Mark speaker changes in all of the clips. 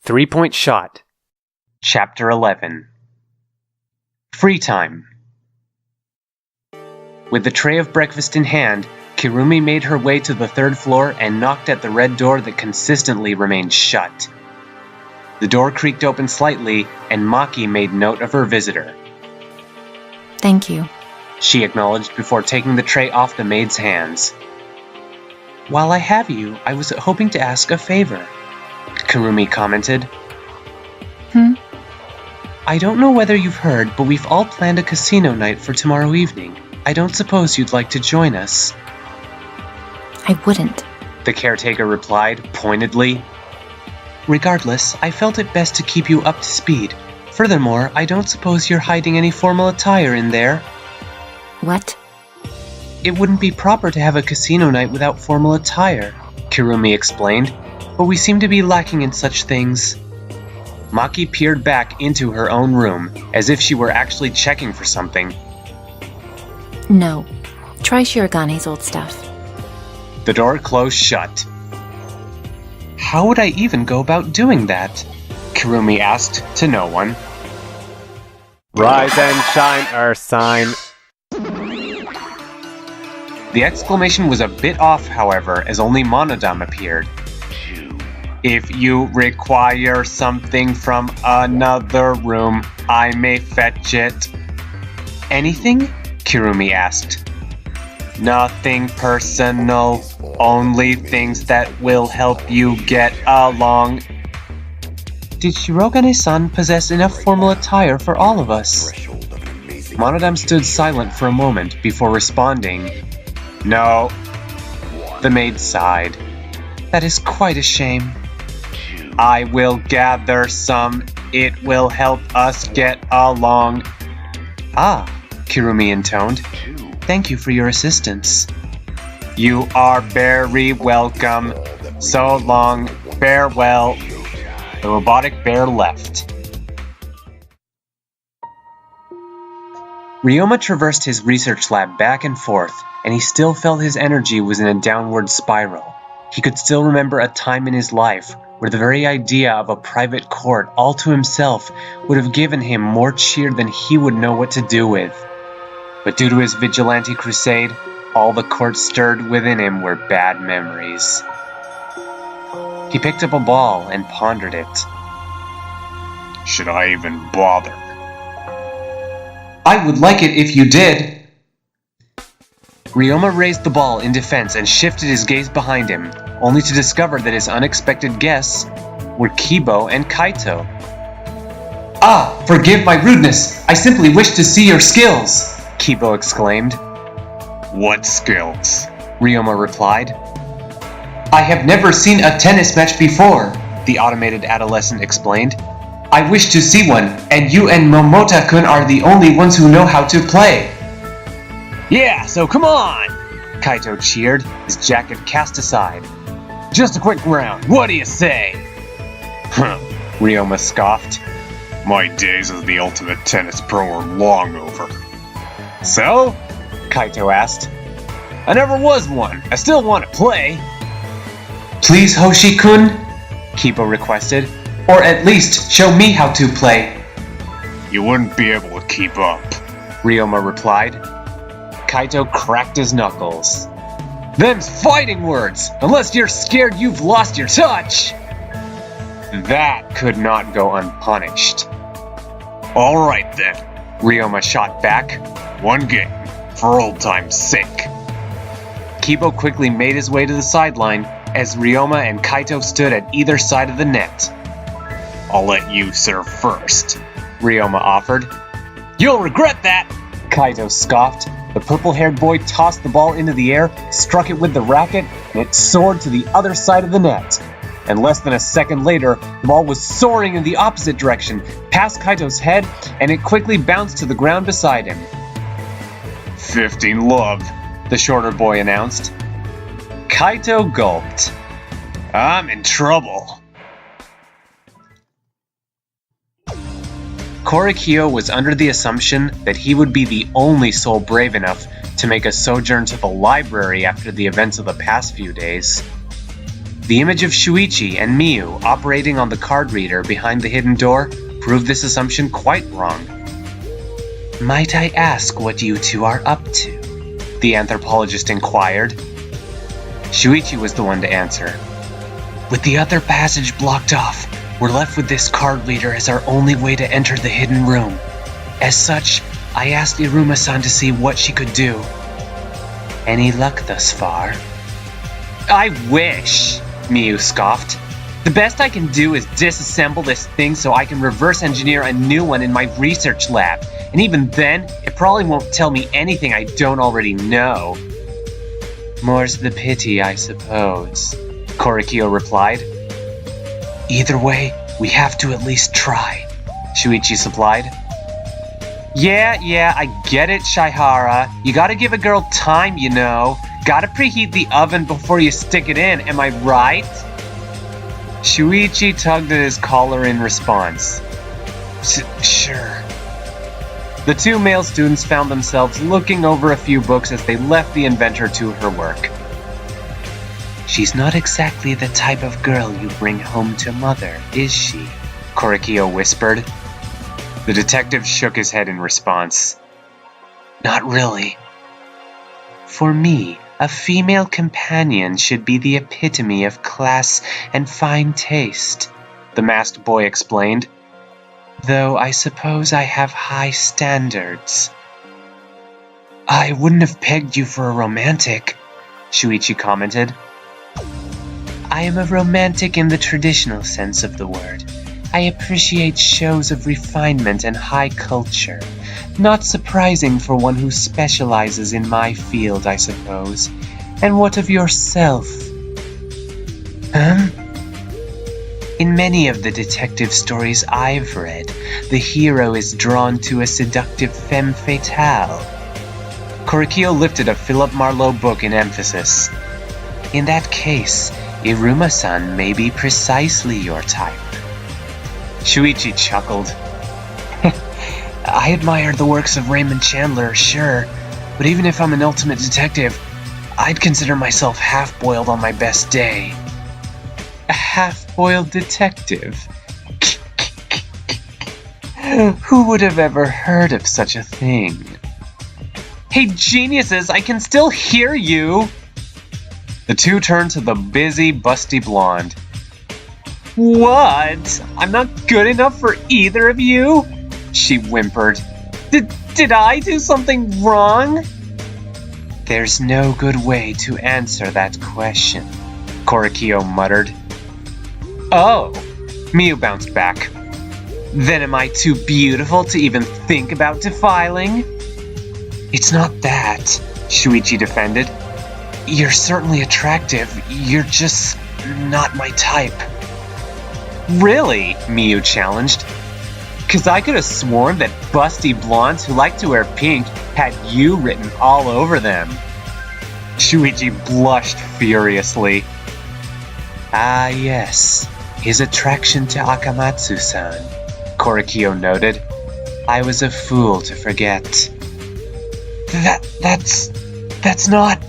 Speaker 1: 3-point shot.
Speaker 2: Chapter 11. Free time. With the tray of breakfast in hand, Kurumi made her way to the third floor and knocked at the red door that consistently remained shut. The door creaked open slightly, and Maki made note of her visitor.
Speaker 3: Thank you,
Speaker 2: she acknowledged before taking the tray off the maid's hands. While I have you, I was hoping to ask a favor, Kurumi commented. I don't know whether you've heard, but we've all planned a casino night for tomorrow evening. I don't suppose you'd like to join us.
Speaker 3: I wouldn't,
Speaker 2: the caretaker replied, pointedly. Regardless, I felt it best to keep you up to speed. Furthermore, I don't suppose you're hiding any formal attire in there.
Speaker 3: What?
Speaker 2: It wouldn't be proper to have a casino night without formal attire, Kurumi explained, but we seem to be lacking in such things. Maki peered back into her own room, as if she were actually checking for something.
Speaker 3: No. Try Shiragane's old stuff.
Speaker 2: The door closed shut. How would I even go about doing that? Kurumi asked to no one.
Speaker 1: Rise and shine, Earth sign.
Speaker 2: The exclamation was a bit off, however, as only Monodam appeared. If you require something from another room, I may fetch it. Anything? Kurumi asked. Nothing personal, only things that will help you get along. Did Shirogane-san possess enough formal attire for all of us? Monodam stood silent for a moment before responding. No. The maid sighed. That is quite a shame. I will gather some. It will help us get along. Ah, Kurumi intoned. Thank you for your assistance. You are very welcome. So long. Farewell. The robotic bear left. Ryoma traversed his research lab back and forth, and he still felt his energy was in a downward spiral. He could still remember a time in his life where the very idea of a private court all to himself would have given him more cheer than he would know what to do with. But due to his vigilante crusade, all the court stirred within him were bad memories. He picked up a ball and pondered it. Should I even bother? I would like it if you did. Ryoma raised the ball in defense and shifted his gaze behind him, only to discover that his unexpected guests were Kibo and Kaito. Ah, forgive my rudeness. I simply wish to see your skills, Kibo exclaimed. What skills? Ryoma replied. I have never seen a tennis match before, the automated adolescent explained. I wish to see one, and you and Momota-kun are the only ones who know how to play. Yeah, so come on! Kaito cheered, his jacket cast aside. Just a quick round, what do you say? Huh, Ryoma scoffed. My days as the ultimate tennis pro are long over. So? Kaito asked. I never was one. I still want to play. Please, Hoshi-kun, Kibo requested. Or at least show me how to play. You wouldn't be able to keep up, Ryoma replied. Kaito cracked his knuckles. Them's fighting words! Unless you're scared you've lost your touch! That could not go unpunished. Alright then, Ryoma shot back. One game, for old time's sake. Kibo quickly made his way to the sideline as Ryoma and Kaito stood at either side of the net. I'll let you serve first, Ryoma offered. You'll regret that, Kaito scoffed. The purple-haired boy tossed the ball into the air, struck it with the racket, and it soared to the other side of the net. And less than a second later, the ball was soaring in the opposite direction, past Kaito's head, and it quickly bounced to the ground beside him. 15 love, the shorter boy announced. Kaito gulped. I'm in trouble. Korikyo was under the assumption that he would be the only soul brave enough to make a sojourn to the library after the events of the past few days. The image of Shuichi and Miu operating on the card reader behind the hidden door proved this assumption quite wrong. "Might I ask what you two are up to?" the anthropologist inquired. Shuichi was the one to answer. "With the other passage blocked off, we're left with this card reader as our only way to enter the hidden room. As such, I asked Iruma-san to see what she could do. Any luck thus far?" "I wish," Miu scoffed. "The best I can do is disassemble this thing so I can reverse engineer a new one in my research lab. And even then, it probably won't tell me anything I don't already know." "More's the pity, I suppose," Korikyo replied. "Either way, we have to at least try," Shuichi supplied. Yeah, I get it, Shaihara. You gotta give a girl time, you know. Gotta preheat the oven before you stick it in, am I right? Shuichi tugged at his collar in response. Sure. The two male students found themselves looking over a few books as they left the inventor to her work. "She's not exactly the type of girl you bring home to mother, is she?" Korikyo whispered. The detective shook his head in response. "Not really. For me, a female companion should be the epitome of class and fine taste," the masked boy explained. "Though I suppose I have high standards." "I wouldn't have pegged you for a romantic," Shuichi commented. "I am a romantic in the traditional sense of the word. I appreciate shows of refinement and high culture. Not surprising for one who specializes in my field, I suppose. And what of yourself?" "In many of the detective stories I've read, the hero is drawn to a seductive femme fatale." Korikyo lifted a Philip Marlowe book in emphasis. "In that case, Iruma-san may be precisely your type." Shuichi chuckled. "I admire the works of Raymond Chandler, sure, but even if I'm an ultimate detective, I'd consider myself half-boiled on my best day." "A half-boiled detective? Who would have ever heard of such a thing?" "Hey, geniuses, I can still hear you!" The two turned to the busy, busty blonde. "What? I'm not good enough for either of you?" she whimpered. Did I do something wrong?" "There's no good way to answer that question," Korikyo muttered. "Oh," Miu bounced back. "Then am I too beautiful to even think about defiling?" "It's not that," Shuichi defended. "You're certainly attractive, you're just not my type." "Really?" Miu challenged. "'Cause I could have sworn that busty blondes who like to wear pink had you written all over them." Shuichi blushed furiously. "Ah yes, his attraction to Akamatsu-san," Korikyo noted. "I was a fool to forget." That's not...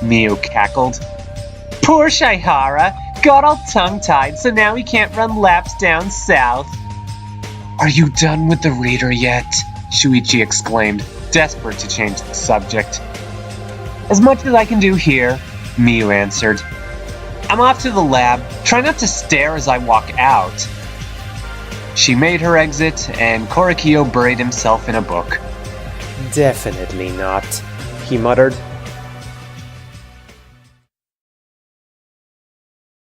Speaker 2: Miu cackled. "Poor Shaihara got all tongue-tied, so now he can't run laps down south." "Are you done with the reader yet?" Shuichi exclaimed, desperate to change the subject. "As much as I can do here," Miu answered. "I'm off to the lab. Try not to stare as I walk out." She made her exit, and Korikyo buried himself in a book.
Speaker 1: Definitely not, he muttered.